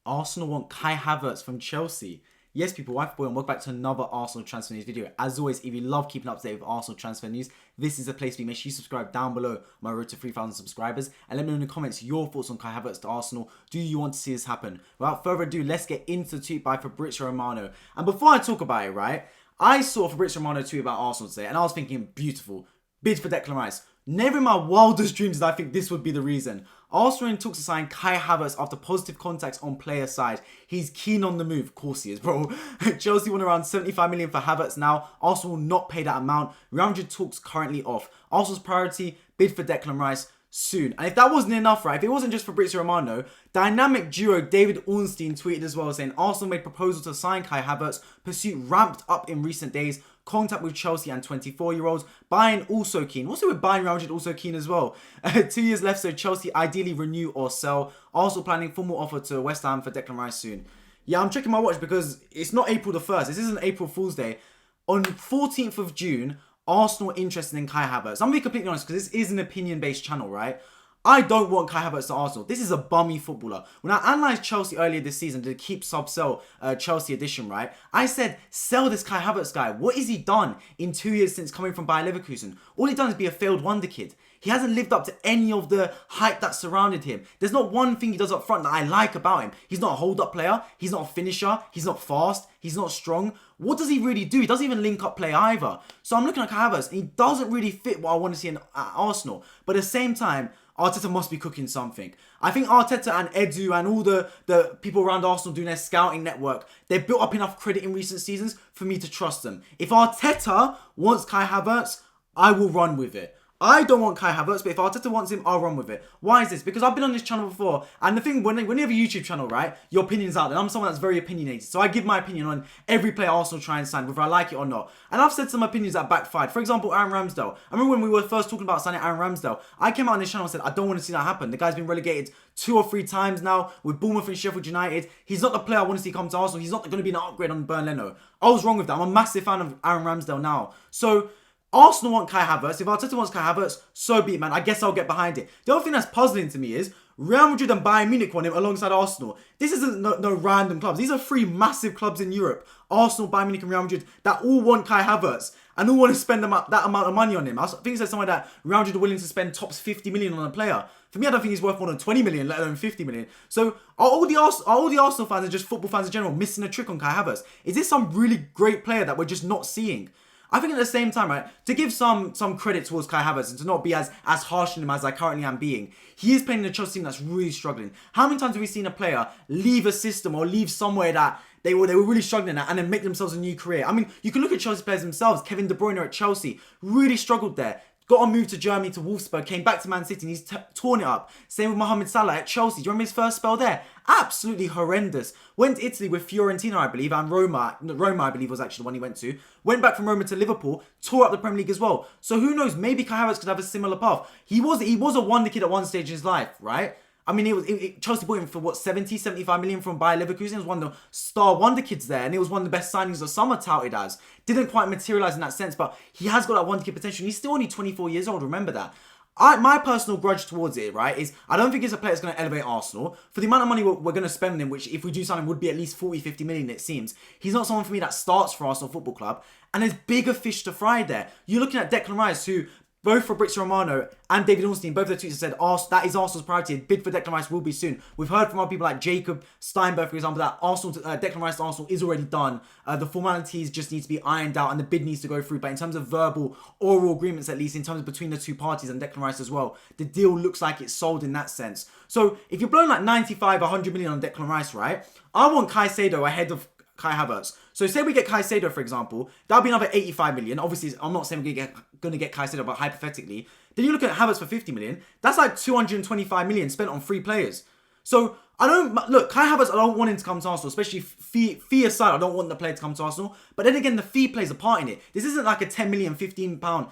Arsenal want Kai Havertz from Chelsea. Yes, people, wife boy, and welcome back to another Arsenal transfer news video. As always, if you love keeping up to date with Arsenal transfer news, this is the place to be. Make sure you subscribe down below my road to 3,000 subscribers, and let me know in the comments your thoughts on Kai Havertz to Arsenal. Do you want to see this happen? Without further ado, let's get into the tweet by Fabrizio Romano. And before I talk about it, right, I saw Fabrizio Romano tweet about Arsenal today, and I was thinking, beautiful, bid for Declan Rice. Never in my wildest dreams did I think this would be the reason. Arsenal in talks to sign Kai Havertz after positive contacts on player side. He's keen on the move. Of course he is, bro. Chelsea want around 75 million for Havertz now. Arsenal will not pay that amount. Real Madrid talks currently off. Arsenal's priority, bid for Declan Rice soon. And if that wasn't enough, right, if it wasn't just Fabrizio Romano, dynamic duo David Ornstein tweeted as well saying Arsenal made proposal to sign Kai Havertz, pursuit ramped up in recent days, contact with Chelsea and 24-year-olds, Bayern also keen. What's it with Bayern? Real Madrid also keen as well. 2 years left, so Chelsea ideally renew or sell. Arsenal planning formal offer to West Ham for Declan Rice soon. Yeah, I'm checking my watch because it's not April the 1st. This isn't April Fool's Day. On 14th of June, Arsenal interested in Kai Havertz. I'm going to be completely honest because this is an opinion-based channel, right? I don't want Kai Havertz to Arsenal. This is a bummy footballer. When I analysed Chelsea earlier this season to keep sub-sell Chelsea edition, right? I said, sell this Kai Havertz guy. What has he done in 2 years since coming from Bayer Leverkusen? All he's done is be a failed wonder kid. He hasn't lived up to any of the hype that surrounded him. There's not one thing he does up front that I like about him. He's not a hold-up player. He's not a finisher. He's not fast. He's not strong. What does he really do? He doesn't even link up play either. So I'm looking at Kai Havertz and he doesn't really fit what I want to see at Arsenal. But at the same time, Arteta must be cooking something. I think Arteta and Edu and all the people around Arsenal doing their scouting network, they've built up enough credit in recent seasons for me to trust them. If Arteta wants Kai Havertz, I will run with it. I don't want Kai Havertz, but if Arteta wants him, I'll run with it. Why is this? Because I've been on this channel before, and the thing, when you have a YouTube channel, right, your opinion's out there. I'm someone that's very opinionated, so I give my opinion on every player Arsenal try and sign, whether I like it or not. And I've said some opinions that backfired. For example, Aaron Ramsdale. I remember when we were first talking about signing Aaron Ramsdale, I came out on this channel and said, I don't want to see that happen. The guy's been relegated 2 or 3 times now with Bournemouth and Sheffield United. He's not the player I want to see come to Arsenal. He's not going to be an upgrade on Bernd Leno. I was wrong with that. I'm a massive fan of Aaron Ramsdale now. So Arsenal want Kai Havertz. If Arteta wants Kai Havertz, so be it, man. I guess I'll get behind it. The other thing that's puzzling to me is Real Madrid and Bayern Munich want him alongside Arsenal. This isn't no random clubs. These are 3 massive clubs in Europe. Arsenal, Bayern Munich and Real Madrid that all want Kai Havertz and all want to spend that amount of money on him. I think it said somewhere that Real Madrid are willing to spend tops 50 million on a player. For me, I don't think he's worth more than 20 million, let alone 50 million. So are all the Arsenal fans and just football fans in general missing a trick on Kai Havertz? Is this some really great player that we're just not seeing? I think at the same time, right, to give some credit towards Kai Havertz and to not be as harsh on him as I currently am being, he is playing in a Chelsea team that's really struggling. How many times have we seen a player leave a system or leave somewhere that they were really struggling at and then make themselves a new career? I mean, you can look at Chelsea players themselves. Kevin De Bruyne at Chelsea really struggled there. Got a move to Germany to Wolfsburg, came back to Man City and he's torn it up. Same with Mohamed Salah at Chelsea. Do you remember his first spell there? Absolutely horrendous. Went to Italy with Fiorentina, I believe, and Roma, I believe, was actually the one he went to. Went back from Roma to Liverpool, tore up the Premier League as well. So who knows, maybe Kai Havertz could have a similar path. He was a wonder kid at one stage in his life, right? I mean, Chelsea bought him for what, 70, 75 million from Bayer Leverkusen. It was one of the star wonder kids there, and it was one of the best signings of the summer touted as. Didn't quite materialise in that sense, but he has got that wonder kid potential. He's still only 24 years old, remember that. My personal grudge towards it, right, is I don't think it's a player that's going to elevate Arsenal. For the amount of money we're going to spend on him, which if we do sign him would be at least 40, 50 million, it seems. He's not someone for me that starts for Arsenal Football Club. And there's bigger fish to fry there. You're looking at Declan Rice, who both Fabrizio Romano and David Ornstein, both their tweets have said that is Arsenal's priority. Bid for Declan Rice will be soon. We've heard from other people like Jacob Steinberg, for example, that Declan Rice to Arsenal is already done. The formalities just need to be ironed out and the bid needs to go through. But in terms of verbal, oral agreements, at least in terms of between the 2 parties and Declan Rice as well, the deal looks like it's sold in that sense. So if you're blowing like 95, 100 million on Declan Rice, right? I want Caicedo ahead of Kai Havertz. So say we get Caicedo, for example, that'll be another 85 million. Obviously, I'm not saying we're going to get Caicedo, but hypothetically. Then you look at Havertz for 50 million. That's like 225 million spent on 3 players. So I don't look, Kai Havertz, I don't want him to come to Arsenal, especially fee aside. I don't want the player to come to Arsenal. But then again, the fee plays a part in it. This isn't like a 10 million, 15 pound,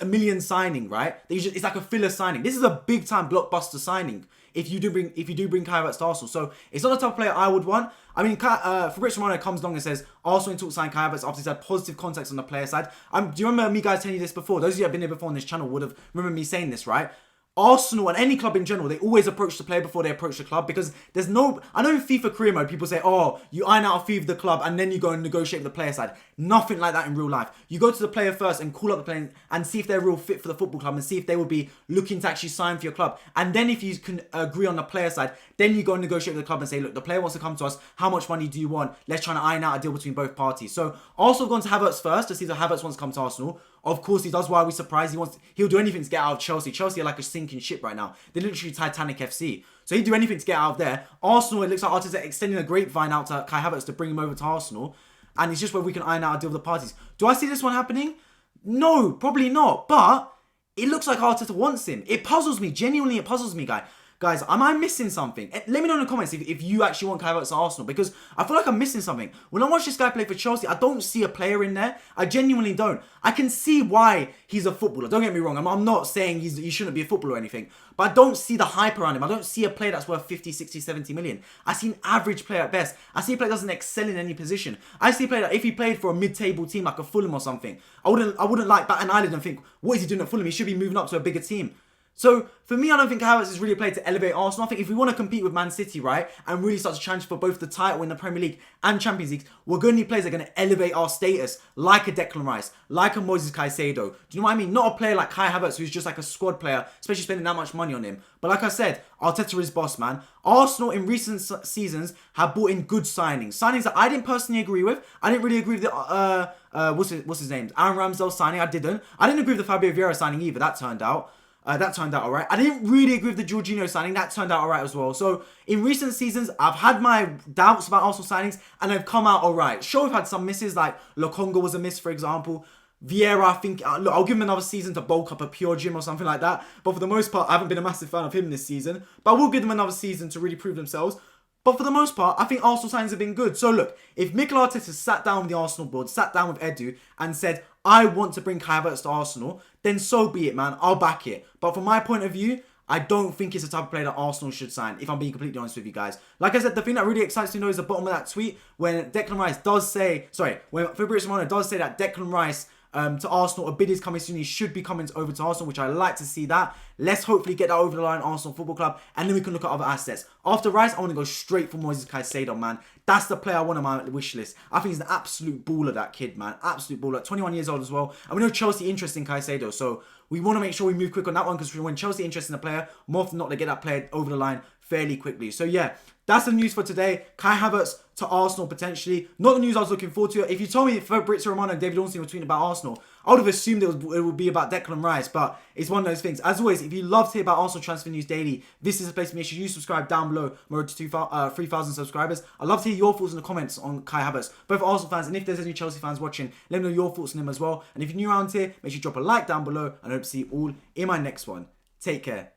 a million signing, right? It's like a filler signing. This is a big time blockbuster signing. If you do bring Kai Havertz to Arsenal, so it's not the type of player I would want. I mean, Fabrizio Romano comes along and says Arsenal in talks to sign Kai Havertz after he's had positive contacts on the player side. Do you remember me guys telling you this before? Those of you that have been here before on this channel would have remember me saying this, right? Arsenal and any club in general, they always approach the player before they approach the club, because there's no... I know in FIFA career mode, people say, oh, you iron out a fee of the club and then you go and negotiate with the player side. Nothing like that in real life. You go to the player first and call up the player and see if they're real fit for the football club and see if they would be looking to actually sign for your club. And then if you can agree on the player side, then you go and negotiate with the club and say, look, the player wants to come to us. How much money do you want? Let's try and iron out a deal between both parties. So Arsenal have gone to Havertz first to see if Havertz wants to come to Arsenal. Of course he does. Why are we surprised? He'll do anything to get out of Chelsea. Chelsea are like a sinking ship right now. They're literally Titanic FC. So he'd do anything to get out of there. Arsenal, it looks like Arteta extending a grapevine out to Kai Havertz to bring him over to Arsenal. And it's just where we can iron out a deal with the parties. Do I see this one happening? No, probably not. But it looks like Arteta wants him. It puzzles me. Genuinely, it puzzles me, Guys, am I missing something? Let me know in the comments if you actually want Kai Havertz at Arsenal, because I feel like I'm missing something. When I watch this guy play for Chelsea, I don't see a player in there. I genuinely don't. I can see why he's a footballer. Don't get me wrong. I'm not saying he shouldn't be a footballer or anything, but I don't see the hype around him. I don't see a player that's worth 50, 60, 70 million. I see an average player at best. I see a player that doesn't excel in any position. I see a player that if he played for a mid-table team like a Fulham or something, I wouldn't like bat an eyelid and think, what is he doing at Fulham? He should be moving up to a bigger team. So, for me, I don't think Havertz is really a player to elevate Arsenal. I think if we want to compete with Man City, right, and really start to challenge for both the title in the Premier League and Champions League, we're going to need players that are going to elevate our status, like a Declan Rice, like a Moises Caicedo. Do you know what I mean? Not a player like Kai Havertz, who's just like a squad player, especially spending that much money on him. But like I said, Arteta is boss, man. Arsenal in recent seasons have brought in good signings. Signings that I didn't personally agree with. I didn't really agree with the, what's his name? Aaron Ramsdale signing. I didn't agree with the Fabio Vieira signing either. That turned out alright. I didn't really agree with the Jorginho signing. That turned out alright as well. So, in recent seasons, I've had my doubts about Arsenal signings, and they've come out alright. Sure, we've had some misses, like Lokonga was a miss, for example. Vieira, I think, look, I'll give him another season to bulk up a pure gym or something like that. But for the most part, I haven't been a massive fan of him this season. But I will give them another season to really prove themselves. But for the most part, I think Arsenal signings have been good. So look, if Mikel Arteta sat down with the Arsenal board, sat down with Edu and said, I want to bring Kai Havertz to Arsenal, then so be it, man. I'll back it. But from my point of view, I don't think it's the type of player that Arsenal should sign, if I'm being completely honest with you guys. Like I said, the thing that really excites me, though, is the bottom of that tweet when Declan Rice does say, when Fabrizio Romano does say that Declan Rice to Arsenal, a bid is coming soon. He should be coming over to Arsenal, which I like to see that. Let's hopefully get that over the line, Arsenal Football Club, and then we can look at other assets. After Rice, I want to go straight for Moises Caicedo, man. That's the player I want on my wish list. I think he's an absolute baller, that kid, man. Absolute baller. 21 years old as well. And we know Chelsea interested in Caicedo, so we want to make sure we move quick on that one, because when Chelsea interested in a player, more often than not, they get that player over the line fairly quickly. So yeah, that's the news for today. Kai Havertz to Arsenal potentially. Not the news I was looking forward to. If you told me Fabrizio Romano and David Ornstein were tweeting about Arsenal, I would have assumed it would be about Declan Rice, but it's one of those things. As always, if you love to hear about Arsenal transfer news daily, this is a place to make sure you subscribe down below. My road to 3,000 subscribers. I'd love to hear your thoughts in the comments on Kai Havertz, both Arsenal fans, and if there's any Chelsea fans watching, let me know your thoughts on him as well. And if you're new around here, make sure you drop a like down below, and I hope to see you all in my next one. Take care.